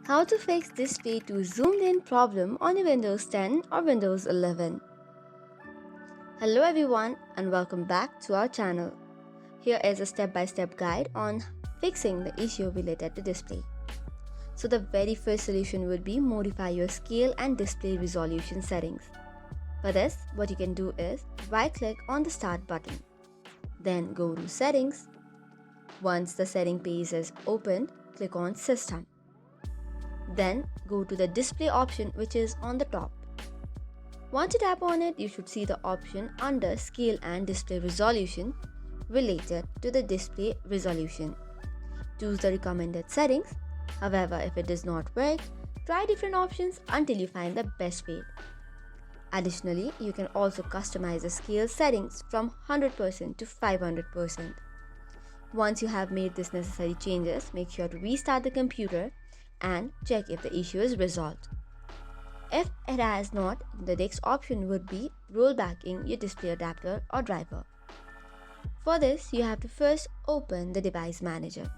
How to fix display to zoomed in problem on your Windows 10 or Windows 11. Hello everyone and welcome back to our channel. Here is a step-by-step guide on fixing the issue related to display. So the very first solution would be modify your scale and display resolution settings. For this, what you can do is right-click on the Start button. Then go to Settings. Once the setting page is opened, click on System. Then go to the display option which is on the top. Once you tap on it, you should see the option under Scale and Display Resolution related to the display resolution. Choose the recommended settings. However, if it does not work, try different options until you find the best fit. Additionally, you can also customize the scale settings from 100% to 500%. Once you have made these necessary changes, make sure to restart the computer and check if the issue is resolved. If it has not, the next option would be rollbacking your display adapter or driver. For this, you have to first open the device manager.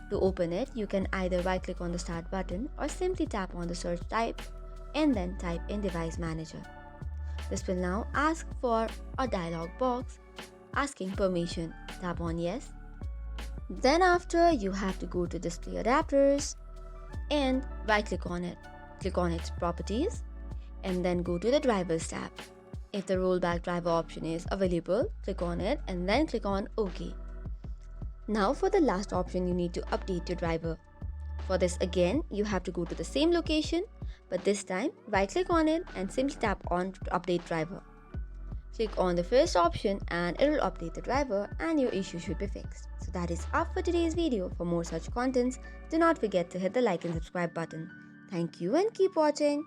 To open it, you can either right-click on the Start button or simply tap on the search type and then type in Device Manager. This will now ask for a dialog box asking permission. Tap on Yes. Then after, you have to go to Display Adapters and right-click on it. Click on its properties and then go to the Drivers tab. If the rollback driver option is available, click on it and then click on OK. Now for the last option, you need to update your driver. For this again, you have to go to the same location, but this time right-click on it and simply tap on Update Driver. Click on the first option and it will update the driver and your issue should be fixed. So that is all for today's video. For more such contents, do not forget to hit the like and subscribe button. Thank you and keep watching.